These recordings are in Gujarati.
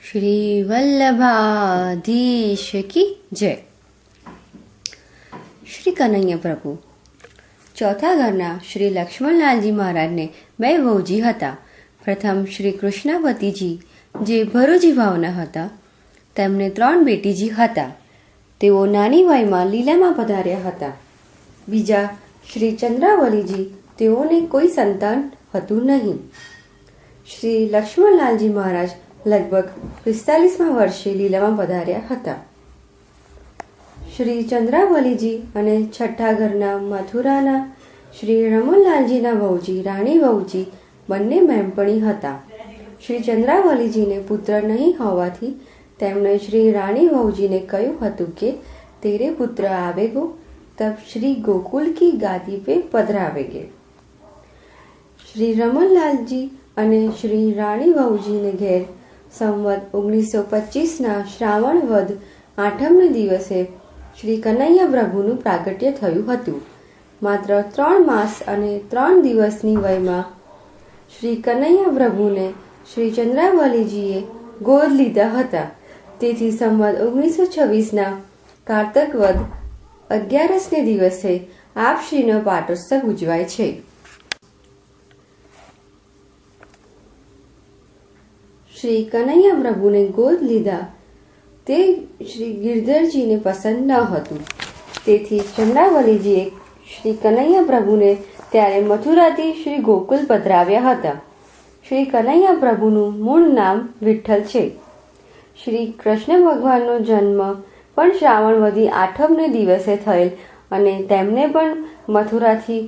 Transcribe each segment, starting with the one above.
શ્રી વલ્લભાધીશ કી જય. શ્રી કનૈયા પ્રભુ. ચોથા ઘરના શ્રી લક્ષ્મણલાલજી મહારાજને બે વહુજી હતા. પ્રથમ શ્રી કૃષ્ણાવતીજી, જે ભરૂજી ભાવના હતા. તેમને 3 બેટીજી હતા. તેઓ નાની વયમાં લીલામાં પધાર્યા હતા. બીજા શ્રી ચંદ્રાવલીજી, તેઓને કોઈ સંતાન હતું નહીં. શ્રી લક્ષ્મણલાલજી મહારાજ લગભગ 45મા વર્ષે લીલામાં પધાર્યા હતા. શ્રી ચંદ્રાવલીજી અને છઠ્ઠા ઘરના મથુરાના શ્રી રમણલાલજીના વહુજી રાણી વહુજી બંને બહેનપણી હતા. શ્રી ચંદ્રાવલીજીને પુત્ર નહીં હોવાથી તેમણે શ્રી રાણી વહુજીને કહ્યું હતું કે તેરે પુત્ર આવેગો તબ શ્રી ગોકુલ કી ગાદી પે પધરાવેગે. શ્રી રમણલાલજી અને શ્રી રાણી વહુજીને ઘેર સંવત 1925ના શ્રાવણ વદ 8મને દિવસે શ્રી કનૈયા પ્રભુનું પ્રાગટ્ય થયું હતું. માત્ર 3 માસ અને 3 દિવસની વયમાં શ્રી કનૈયા પ્રભુને શ્રી ચંદ્રાવલીજીએ ગોદ લીધા હતા. તેથી સંવત 1926ના કારતક વદ 11ને દિવસે આપશ્રીનો પાટોત્સવ ઉજવાય છે. શ્રી કનૈયા પ્રભુને ગોદ લીધા તે શ્રી ગિરધરજીને પસંદ ન હતું. તેથી ચંદ્રાવલીજીએ શ્રી કનૈયા પ્રભુને ત્યારે મથુરાથી શ્રી ગોકુલ પધરાવ્યા હતા. શ્રી કનૈયા પ્રભુનું મૂળ નામ વિઠ્ઠલ છે. શ્રી કૃષ્ણ ભગવાનનો જન્મ પણ શ્રાવણ વદી 8મને દિવસે થયેલ અને તેમને પણ મથુરાથી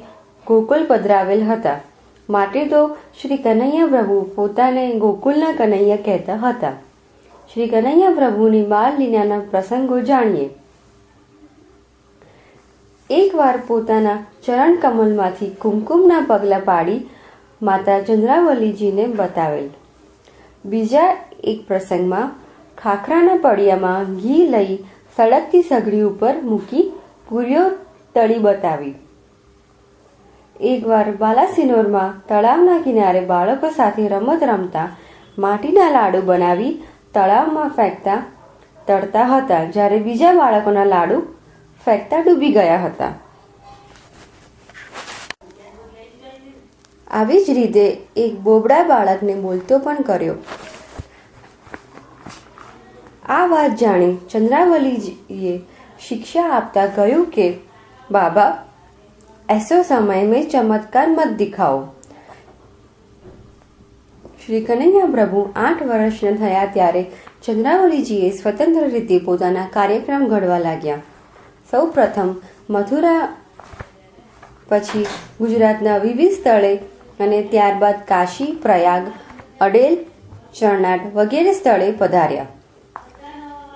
ગોકુલ પધરાવેલ હતા. માટે તો શ્રી કનૈયા પ્રભુ પોતાને ગોકુલના કનૈયા કહેતા હતા. શ્રી કનૈયા પ્રભુની બાળ લીલાના પ્રસંગો જાણીએ. એકવાર પોતાના ચરણ કમલમાંથી કુમકુમના પગલા પાડી માતા ચંદ્રાવલીજીને બતાવેલ. બીજા એક પ્રસંગમાં ખાખરાના પડિયામાં ઘી લઈ સળગતી સગડી ઉપર મૂકી પૂરીઓ તળી બતાવી. એકવાર બાલાસિનોરમાં તળાવના કિનારે બાળકો સાથે રમત રમતા માટીના લાડુ બનાવી તળાવમાં ફેંકતા તળતા હતા, જ્યારે બીજા બાળકોના લાડુ ફેંકતા ડૂબી ગયા હતા. આવી જ રીતે એક બોબડા બાળકને બોલતો પણ કર્યો. આ વાત જાણી ચંદ્રાવલીજીએ શિક્ષા આપતા કહ્યું કે બાબા, ऐसो समय में चमत्कार मत दिखाओ. શ્રી કનૈયા પ્રભુ 8 વર્ષના થયા ત્યારે ચંદ્રાવલીજીએ સ્વતંત્ર રીતે પોતાના કાર્યક્રમ ઘડવા લાગ્યા. સૌ પ્રથમ મથુરા, પછી ગુજરાતના વિવિધ સ્થળે અને ત્યારબાદ કાશી, પ્રયાગ, અડેલ, ચરણાટ વગેરે સ્થળે પધાર્યા.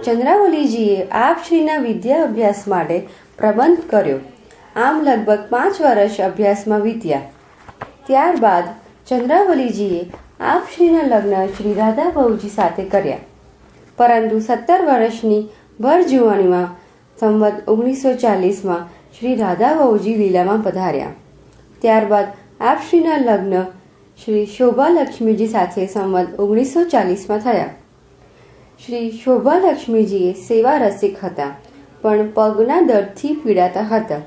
ચંદ્રાવલીજીએ આપશ્રીના વિદ્યા અભ્યાસ માટે પ્રબંધ કર્યો. આમ લગભગ 5 વર્ષ અભ્યાસમાં વીત્યા. ત્યારબાદ ચંદ્રાવલીજીએ આપશ્રીના લગ્ન શ્રી રાધા વહુજી સાથે કર્યા. પરંતુ 17 વર્ષની ભર જુવાનીમાં સંવત 1940માં શ્રી રાધા વહુજી લીલામાં પધાર્યા. ત્યારબાદ આપશ્રીના લગ્ન શ્રી શોભાલક્ષ્મીજી સાથે સંવત 1940માં થયા. શ્રી શોભાલક્ષ્મીજીએ સેવા રસિક હતા, પણ પગના દર્દથી પીડાતા હતા.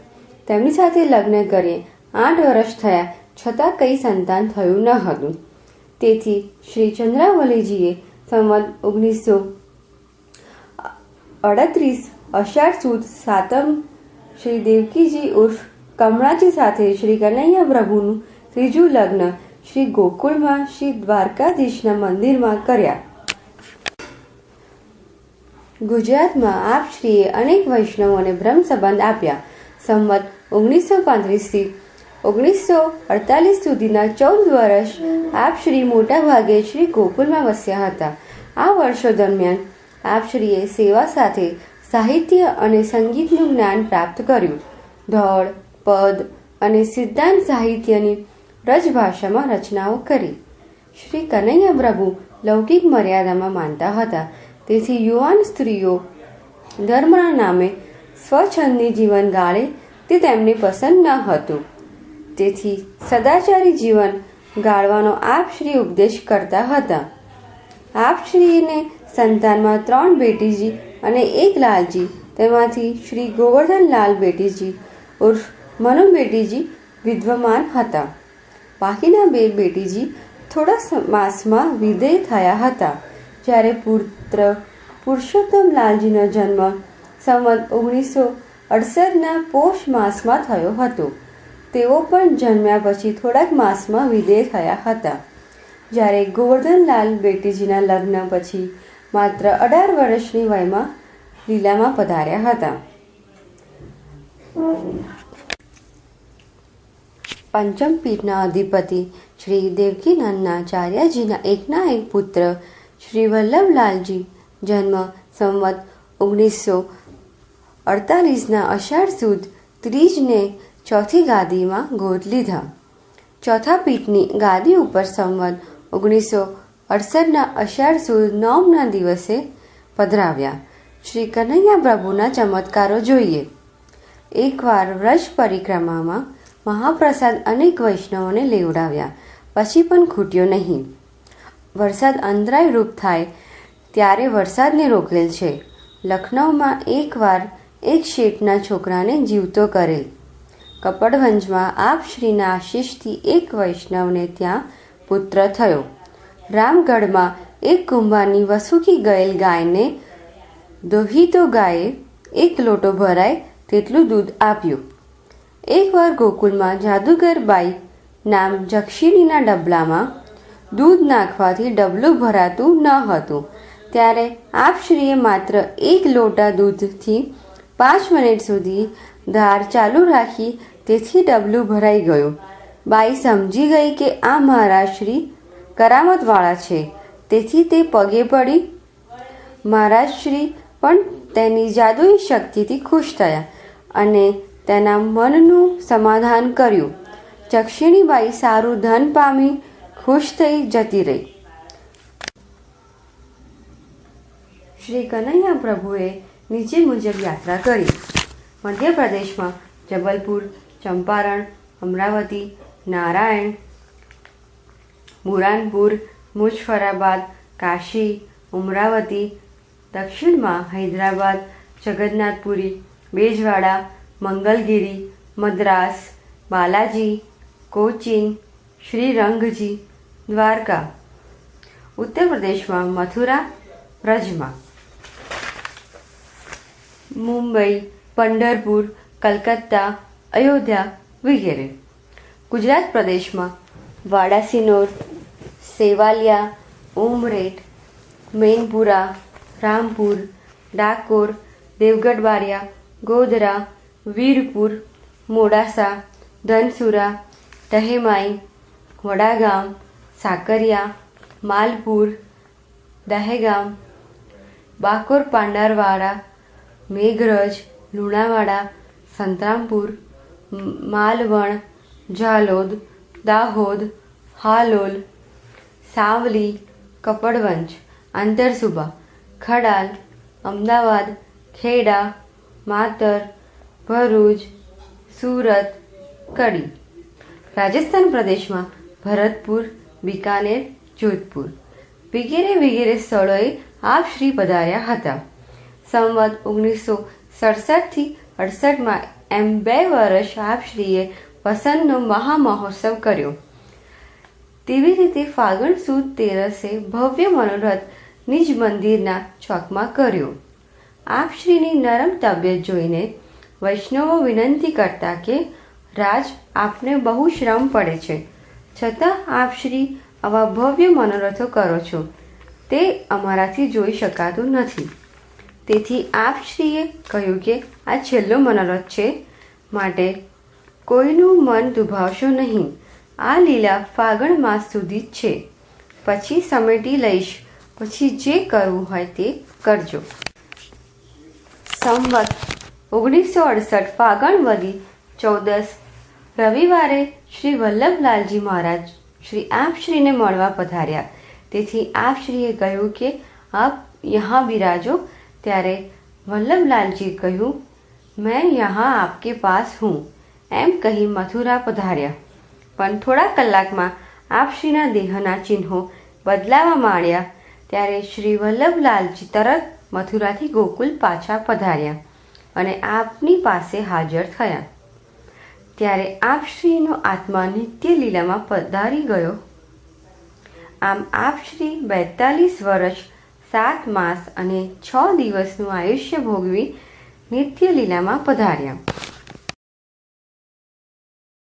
તેમની સાથે લગ્ન કરી 8 વર્ષ થયા છતાં કંઈ સંતાન થયું ન હતું. તેથી શ્રી ચંદ્રાવલીજીએ સંવત 1938 અષાઢ સુદ 7મ શ્રી દેવકીજી ઉર્ફ કમળાજી સાથે શ્રી કનૈયા પ્રભુનું ત્રીજું લગ્ન શ્રી ગોકુળમાં શ્રી દ્વારકાધીશના મંદિરમાં કર્યા. ગુજરાતમાં આપશ્રીએ અનેક વૈષ્ણવોને બ્રહ્મ સંબંધ આપ્યા. સંવત 1935થી 1948 સુધીના 14 વર્ષ આપશ્રી મોટા ભાગે શ્રી ગોકુલમાં વસ્યા હતા. આ વર્ષો દરમિયાન આપશ્રીએ સેવા સાથે સાહિત્ય અને સંગીતનું જ્ઞાન પ્રાપ્ત કર્યું. ધોળ, પદ અને સિદ્ધાંત સાહિત્યની વ્રજભાષામાં રચનાઓ કરી. શ્રી કનૈયા પ્રભુ લૌકિક મર્યાદામાં માનતા હતા. તેથી યુવાન સ્ત્રીઓ ધર્મના નામે સ્વચ્છંદી જીવન ગાળે તે તેમને પસંદ ન હતું. તેથી સદાચારી જીવન ગાળવાનો આપશ્રી ઉપદેશ કરતા હતા. આપશ્રીને સંતાનમાં 3 બેટીજી અને 1 લાલજી, તેમાંથી શ્રી ગોવર્ધનલાલ બેટીજી ઉર્ફ મનુ બેટીજી વિદ્યમાન હતા. બાકીના 2 બેટીજી થોડા માસમાં વિદેય થયા હતા. જ્યારે પુત્ર પુરુષોત્તમ લાલજીનો જન્મ સંવત 1968ના પોષ માસમાં થયો હતો. તેઓ પણ જન્મ્યા પછી થોડાક માસમાં વિદેય થયા હતા. જ્યારે ગોવર્ધનલાલ બેટીજીના લગ્ન પછી માત્ર 18 વર્ષની વયમાં લીલામાં પધાર્યા હતા. પંચમ પીઠના અધિપતિ શ્રી દેવકીનંદના ચાર્યાજીના એકના એક પુત્ર શ્રી વલ્લભલાલજી જન્મ સંવત 1948ના અષાઢ સુદ ત્રીજને ચોથી ગાદીમાં ગોદ લીધા. ચોથા પીઠની ગાદી ઉપર સંવત 1968ના અષાઢ સુદ 9ના દિવસે પધરાવ્યા. શ્રી કનૈયા પ્રભુના ચમત્કારો જોઈએ. એકવાર વ્રજ પરિક્રમામાં મહાપ્રસાદ અનેક વૈષ્ણવોને લેવડાવ્યા, પછી પણ ખૂટ્યો નહીં. વરસાદ અંતરાય રૂપ થાય ત્યારે વરસાદને રોકેલ છે. લખનૌમાં એકવાર એક શેઠના છોકરાને જીવતો કરેલ. કપડવંજમાં આપશ્રીના આશીષથી એક વૈષ્ણવને ત્યાં પુત્ર થયો. રામગઢમાં એક કુંભારની વસુકી ગયેલ ગાયને દોહીતો ગાયે 1 લોટો ભરાય તેટલું દૂધ આપ્યું. એકવાર ગોકુલમાં જાદુગર બાઈ નામ જક્ષિણીના ડબલામાં દૂધ નાખવાથી ડબલું ભરાતું ન હતું. ત્યારે આપશ્રીએ માત્ર 1 લોટા દૂધથી 5 મિનિટ સુધી ધાર ચાલુ રાખી, તેથી ડબલું ભરાઈ ગયું. બાઈ સમજી ગઈ કે આ મહારાજશ્રી કરામતવાળા છે, તેથી તે પગે પડી. મહારાજશ્રી પણ તેની જાદુઈ શક્તિથી ખુશ થયા અને તેના મનનું સમાધાન કર્યું. જક્ષિણીબાઈ સારું ધન પામી ખુશ થઈ જતી રહી. શ્રી કનૈયા પ્રભુએ નીચે મુજબ યાત્રા કરી. મધ્યપ્રદેશમાં જબલપુર, ચંપારણ, અમરાવતી, નારાયણ, બુરાનપુર, મુઝફરાબાદ, કાશી, ઉમરાવતી, દક્ષિણમાં હૈદરાબાદ, જગન્નાથપુરી, બેજવાડા, મંગલગિરી, મદ્રાસ, બાલાજી, કોચીન, શ્રીરંગજી, દ્વારકા. ઉત્તર પ્રદેશમાં મથુરા, વ્રજમાં મુંબઈ, પંઢરપુર, કલકત્તા, અયોધ્યા વગેરે. ગુજરાત પ્રદેશમાં વાડાસિનોર, સેવાલિયા, ઉમરેઠ, મેનપુરા, રામપુર, ડાકોર, દેવગઢ બારિયા, ગોધરા, વીરપુર, મોડાસા, ધનસુરા, દહેમાઈ, વડાગામ, સાકરિયા, માલપુર, દહેગામ, બાકોર, પાંડારવાડા, મેઘરજ, લુણાવાડા, સંતરામપુર, માલવણ, ઝાલોદ, દાહોદ, હાલોલ, સાવલી, કપડવંજ, આંતરસુબા, ખડાલ, અમદાવાદ, ખેડા, માતર, ભરૂચ, સુરત, કડી. રાજસ્થાન પ્રદેશમાં ભરતપુર, બિકાનેર, જોધપુર વગેરે વગેરે સ્થળોએ આપશ્રી પધાર્યા હતા. સંવત 1967થી 68માં એમ 2 વર્ષ આપશ્રીએ વસંતનો મહામહોત્સવ કર્યો. તેવી રીતે ફાગણ સુદ 13એ ભવ્ય મનોરથ નિજ મંદિરના ચોકમાં કર્યો. આપશ્રીની નરમ તબિયત જોઈને વૈષ્ણવો વિનંતી કરતા કે રાજ, આપને બહુ શ્રમ પડે છે, છતાં આપશ્રી આવા ભવ્ય મનોરથો કરો છો, તે અમારાથી જોઈ શકાતું નથી. તેથી આપશ્રીએ કહ્યું કે આ છેલ્લો મનોરથ છે, માટે કોઈનું મન દુભાવશો નહીં. આ લીલા ફાગણ માસ સુધી જ છે, પછી સમેટી લઈશ. પછી જે કરવું હોય તે કરજો. સંવત 1968 ફાગણ વદી 14 રવિવારે શ્રી વલ્લભલાલજી મહારાજ શ્રી આપશ્રીને મળવા પધાર્યા. તેથી આપશ્રીએ કહ્યું કે આપ યહાં બિરાજો. ત્યારે વલ્લભલાલજીએ કહ્યું, મેં યહાં આપકે પાસ હું, એમ કહી મથુરા પધાર્યા. પણ થોડા કલાકમાં આપશ્રીના દેહના ચિહ્નો બદલાવા માંડ્યા. ત્યારે શ્રી વલ્લભલાલજી તરત મથુરાથી ગોકુલ પાછા પધાર્યા અને આપની પાસે હાજર થયા. ત્યારે આપશ્રીનો આત્મા નિત્ય લીલામાં પધારી ગયો. આમ આપશ્રી 42 વર્ષ 7 માસ અને 6 દિવસનું આયુષ્ય ભોગવી નિત્ય લીલામાં પધાર્યા.